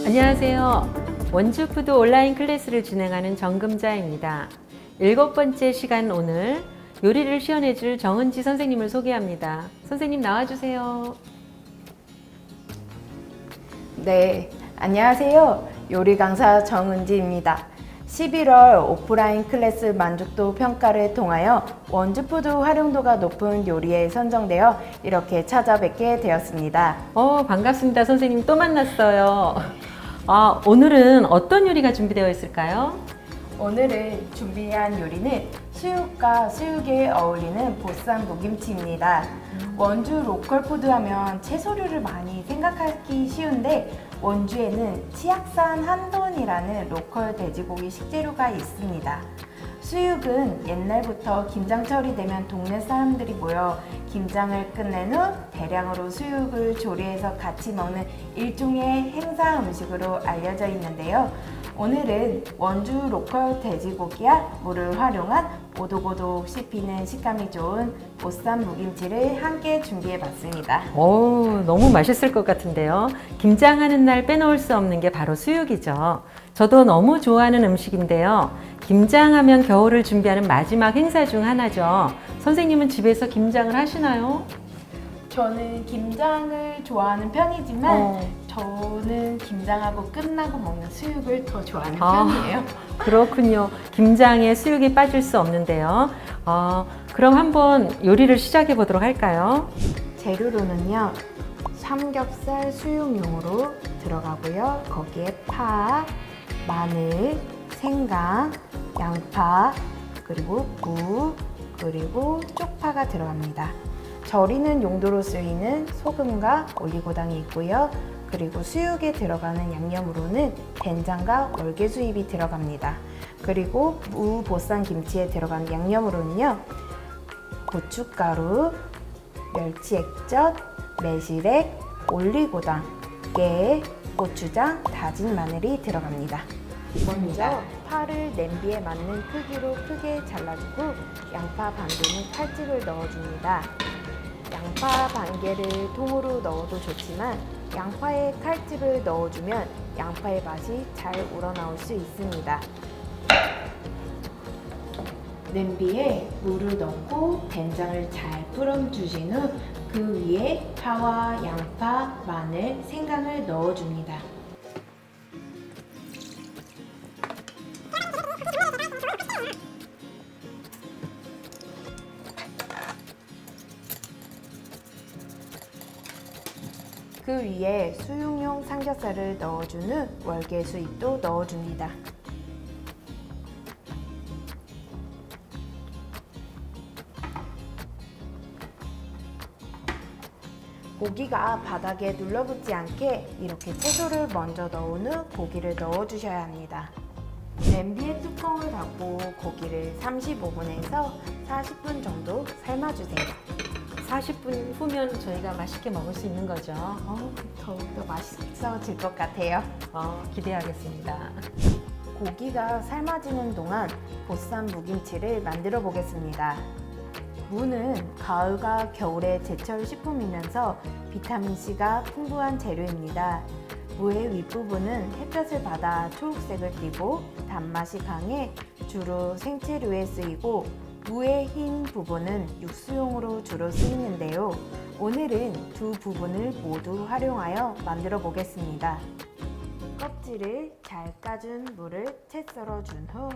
안녕하세요. 원주푸드 온라인 클래스를 진행하는 정금자입니다. 7번째 시간 오늘 요리를 시연해줄 정은지 선생님을 소개합니다. 선생님 나와주세요. 네, 안녕하세요. 요리 강사 정은지입니다. 11월 오프라인 클래스 만족도 평가를 통하여 원주푸드 활용도가 높은 요리에 선정되어 이렇게 찾아뵙게 되었습니다. 반갑습니다. 선생님 또 만났어요. 오늘은 어떤 요리가 준비되어 있을까요? 오늘은 준비한 요리는 수육과 수육에 어울리는 보쌈 무김치입니다. 원주 로컬푸드 하면 채소류를 많이 생각하기 쉬운데 원주에는 치악산 한돈이라는 로컬 돼지고기 식재료가 있습니다. 수육은 옛날부터 김장철이 되면 동네 사람들이 모여 김장을 끝낸 후 대량으로 수육을 조리해서 같이 먹는 일종의 행사 음식으로 알려져 있는데요. 오늘은 원주 로컬 돼지고기와 무를 활용한 오독오독 씹히는 식감이 좋은 보쌈 무김치를 함께 준비해봤습니다. 너무 맛있을 것 같은데요. 김장하는 날 빼놓을 수 없는 게 바로 수육이죠. 저도 너무 좋아하는 음식인데요. 김장하면 겨울을 준비하는 마지막 행사 중 하나죠. 선생님은 집에서 김장을 하시나요? 저는 김장을 좋아하는 편이지만 저는 김장하고 끝나고 먹는 수육을 더 좋아하는 편이에요. 그렇군요. 김장에 수육이 빠질 수 없는데요. 그럼 한번 요리를 시작해 보도록 할까요? 재료로는요, 삼겹살 수육용으로 들어가고요. 거기에 파, 마늘, 생강, 양파, 그리고 무, 그리고 쪽파가 들어갑니다. 절이는 용도로 쓰이는 소금과 올리고당이 있고요. 그리고 수육에 들어가는 양념으로는 된장과 월계수잎이 들어갑니다. 그리고 무 보쌈 김치에 들어가는 양념으로는요, 고춧가루, 멸치 액젓, 매실액, 올리고당, 깨, 고추장, 다진 마늘이 들어갑니다. 먼저 파를 냄비에 맞는 크기로 크게 잘라주고 양파 반 개는 칼집을 넣어줍니다. 양파 반 개를 통으로 넣어도 좋지만 양파에 칼집을 넣어주면 양파의 맛이 잘 우러나올 수 있습니다. 냄비에 물을 넣고 된장을 잘 풀어주신 후 그 위에 파와 양파, 마늘, 생강을 넣어줍니다. 그 위에 수육용 삼겹살을 넣어준 후 월계수잎도 넣어줍니다. 고기가 바닥에 눌러붙지 않게 이렇게 채소를 먼저 넣은 후 고기를 넣어주셔야 합니다. 냄비의 뚜껑을 닫고 고기를 35분에서 40분 정도 삶아주세요. 40분 후면 저희가 맛있게 먹을 수 있는 거죠. 더욱더 맛있어질 것 같아요. 기대하겠습니다. 고기가 삶아지는 동안 보쌈 무김치를 만들어 보겠습니다. 무는 가을과 겨울의 제철 식품이면서 비타민C가 풍부한 재료입니다. 무의 윗부분은 햇볕을 받아 초록색을 띠고 단맛이 강해 주로 생채류에 쓰이고 무의 흰 부분은 육수용으로 주로 쓰이는데요. 오늘은 두 부분을 모두 활용하여 만들어 보겠습니다. 껍질을 잘 까준 무를 채 썰어준 후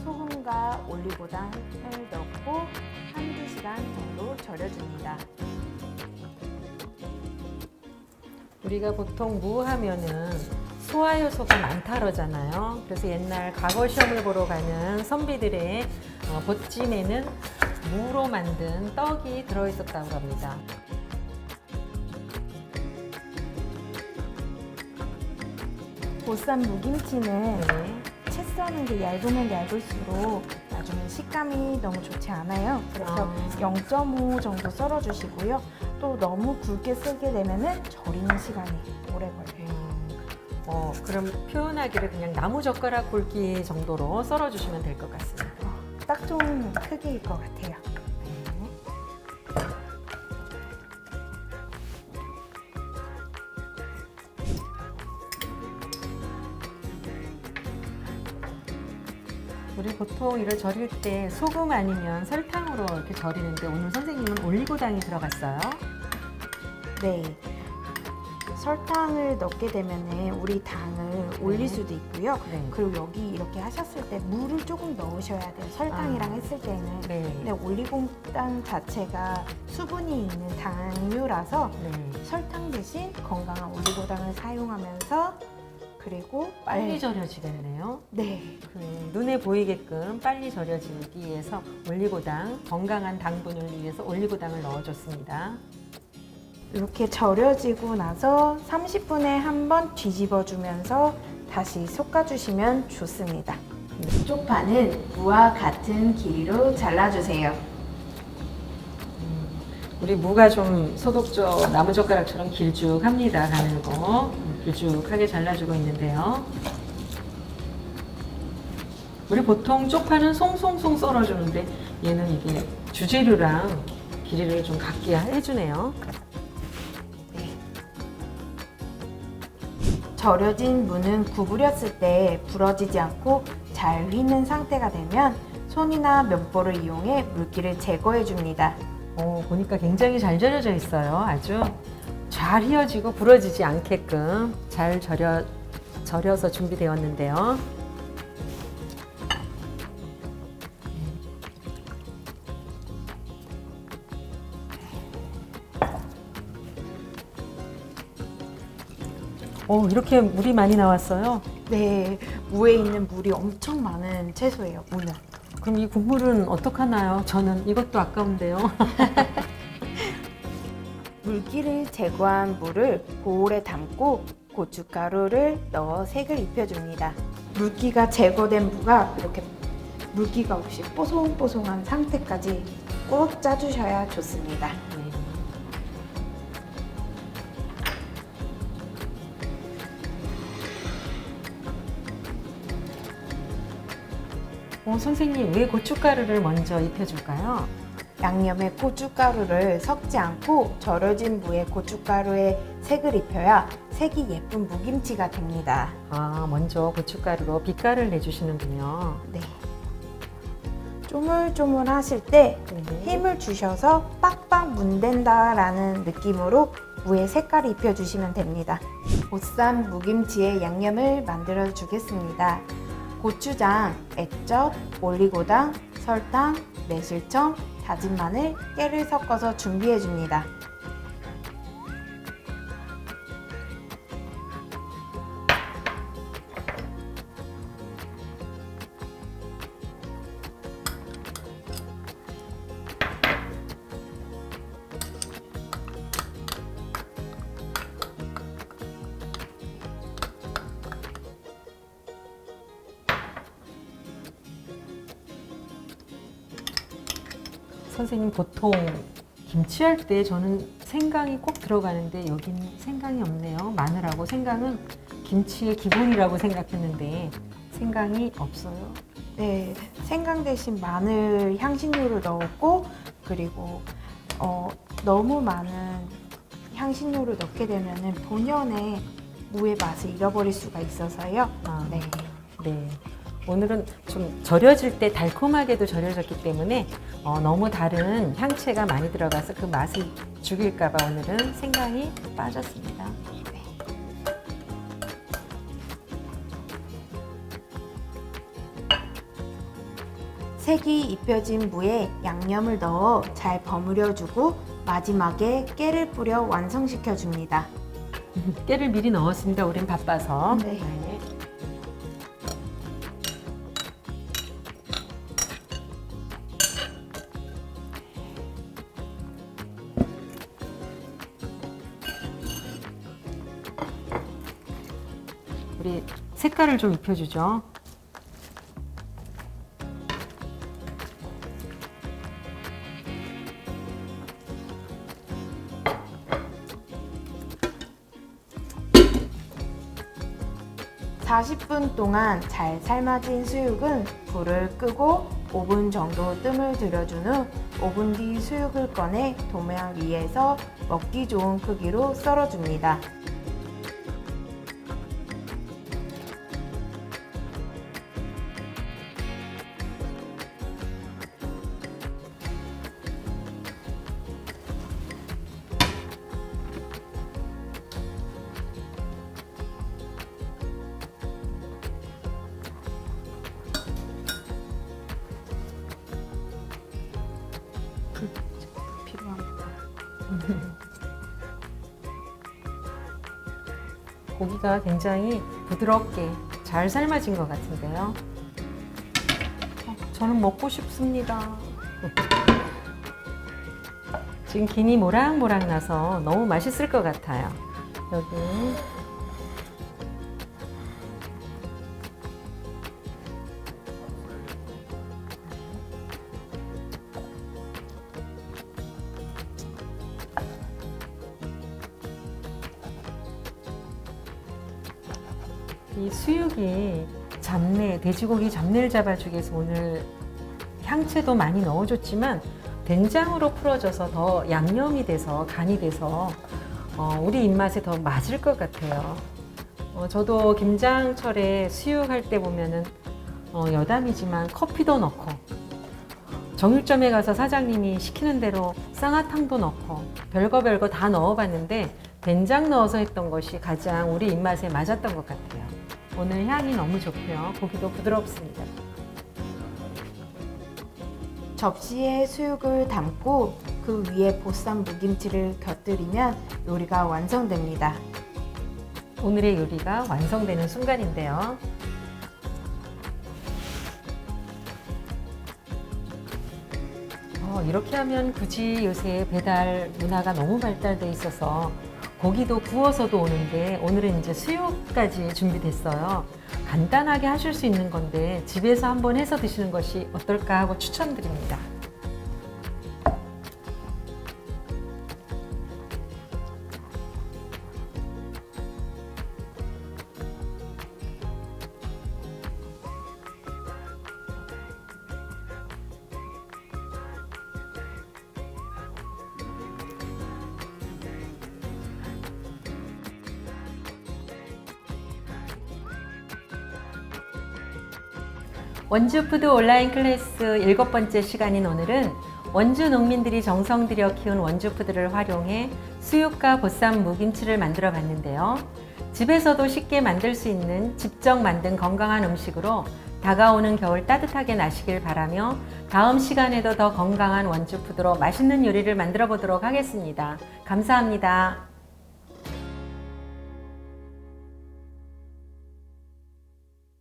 소금과 올리고당을 넣고 한두 시간 정도 절여줍니다. 우리가 보통 무 하면은 소화 요소가 많다 그러잖아요. 그래서 옛날 과거 시험을 보러 가는 선비들의 보찜에는 무로 만든 떡이 들어있었다고 합니다. 보쌈 무김치는 채 써는 게 얇으면 얇을수록 나중에 식감이 너무 좋지 않아요. 그래서 0.5 정도 썰어주시고요. 또 너무 굵게 썰게 되면 절이는 시간이 오래 걸려요. 그럼 표현하기를 그냥 나무젓가락 굵기 정도로 썰어주시면 될 것 같습니다. 딱 좋은 크기일 것 같아요. 우리 보통 이를 절일 때 소금 아니면 설탕으로 이렇게 절이는데 오늘 선생님은 올리고당이 들어갔어요. 네. 설탕을 넣게 되면 우리 당을 올릴 수도 있고요. 네. 그리고 여기 이렇게 하셨을 때 물을 조금 넣으셔야 돼요. 설탕이랑 했을 때는. 네. 근데 올리고당 자체가 수분이 있는 당류라서 네. 설탕 대신 건강한 올리고당을 사용하면서 그리고 빨리 절여지겠네요. 네. 눈에 보이게끔 빨리 절여지기 위해서 올리고당, 건강한 당분을 위해서 올리고당을 넣어줬습니다. 이렇게 절여지고 나서 30분에 한 번 뒤집어 주면서 다시 솎아주시면 좋습니다. 쪽파는 무와 같은 길이로 잘라주세요. 우리 무가 좀 소독적 나무젓가락처럼 길쭉합니다. 가늘고 길쭉하게 잘라주고 있는데요. 우리 보통 쪽파는 송송송 썰어주는데 얘는 이게 주재료랑 길이를 좀 같게 해주네요. 절여진 무는 구부렸을 때 부러지지 않고 잘 휘는 상태가 되면 손이나 면보를 이용해 물기를 제거해 줍니다. 보니까 굉장히 잘 절여져 있어요. 아주 잘 휘어지고 부러지지 않게끔 잘 절여서 준비되었는데요. 이렇게 물이 많이 나왔어요. 네, 무에 있는 물이 엄청 많은 채소예요, 무는. 그럼 이 국물은 어떡하나요? 저는 이것도 아까운데요. 물기를 제거한 물을 보울에 담고 고춧가루를 넣어 색을 입혀줍니다. 물기가 제거된 무가 이렇게 물기가 없이 뽀송뽀송한 상태까지 꼭 짜주셔야 좋습니다. 선생님, 왜 고춧가루를 먼저 입혀줄까요? 양념에 고춧가루를 섞지 않고 절여진 무에 고춧가루에 색을 입혀야 색이 예쁜 무김치가 됩니다. 먼저 고춧가루로 빛깔을 내주시는군요. 네. 쪼물쪼물 하실 때 힘을 주셔서 빡빡 문댄다라는 느낌으로 무에 색깔을 입혀주시면 됩니다. 보쌈 무김치의 양념을 만들어 주겠습니다. 고추장, 액젓, 올리고당, 설탕, 매실청, 다진 마늘, 깨를 섞어서 준비해 줍니다. 선생님, 보통 김치할 때 저는 생강이 꼭 들어가는데 여기는 생강이 없네요. 마늘하고 생강은 김치의 기본이라고 생각했는데 생강이 없어요. 네, 생강 대신 마늘 향신료를 넣었고 그리고 너무 많은 향신료를 넣게 되면 본연의 무의 맛을 잃어버릴 수가 있어서요. 네. 네. 오늘은 좀 절여질 때 달콤하게도 절여졌기 때문에 너무 다른 향채가 많이 들어가서 그 맛을 죽일까 봐 오늘은 생강이 빠졌습니다. 네. 색이 입혀진 무에 양념을 넣어 잘 버무려 주고 마지막에 깨를 뿌려 완성시켜 줍니다. 깨를 미리 넣었습니다. 우린 바빠서. 네. 우리 색깔을 좀 입혀주죠. 40분 동안 잘 삶아진 수육은 불을 끄고 5분 정도 뜸을 들여준 후 5분 뒤 수육을 꺼내 도면 위에서 먹기 좋은 크기로 썰어줍니다. 필요합니다. 고기가 굉장히 부드럽게 잘 삶아진 것 같은데요. 저는 먹고 싶습니다. 지금 김이 모락모락 나서 너무 맛있을 것 같아요. 여기 이 수육이 잡내, 돼지고기 잡내를 잡아주기 위해서 오늘 향채도 많이 넣어줬지만 된장으로 풀어져서 더 양념이 돼서 간이 돼서 우리 입맛에 더 맞을 것 같아요. 저도 김장철에 수육할 때 보면은 여담이지만 커피도 넣고 정육점에 가서 사장님이 시키는 대로 쌍화탕도 넣고 별거 다 넣어봤는데 된장 넣어서 했던 것이 가장 우리 입맛에 맞았던 것 같아요. 오늘 향이 너무 좋고요. 고기도 부드럽습니다. 접시에 수육을 담고 그 위에 보쌈 무김치를 곁들이면 요리가 완성됩니다. 오늘의 요리가 완성되는 순간인데요. 이렇게 하면 굳이 요새 배달 문화가 너무 발달돼 있어서 고기도 구워서도 오는데 오늘은 이제 수육까지 준비됐어요. 간단하게 하실 수 있는 건데 집에서 한번 해서 드시는 것이 어떨까 하고 추천드립니다. 원주푸드 온라인 클래스 7번째 시간인 오늘은 원주 농민들이 정성 들여 키운 원주푸드를 활용해 수육과 보쌈 무김치를 만들어 봤는데요. 집에서도 쉽게 만들 수 있는 직접 만든 건강한 음식으로 다가오는 겨울 따뜻하게 나시길 바라며 다음 시간에도 더 건강한 원주푸드로 맛있는 요리를 만들어 보도록 하겠습니다. 감사합니다.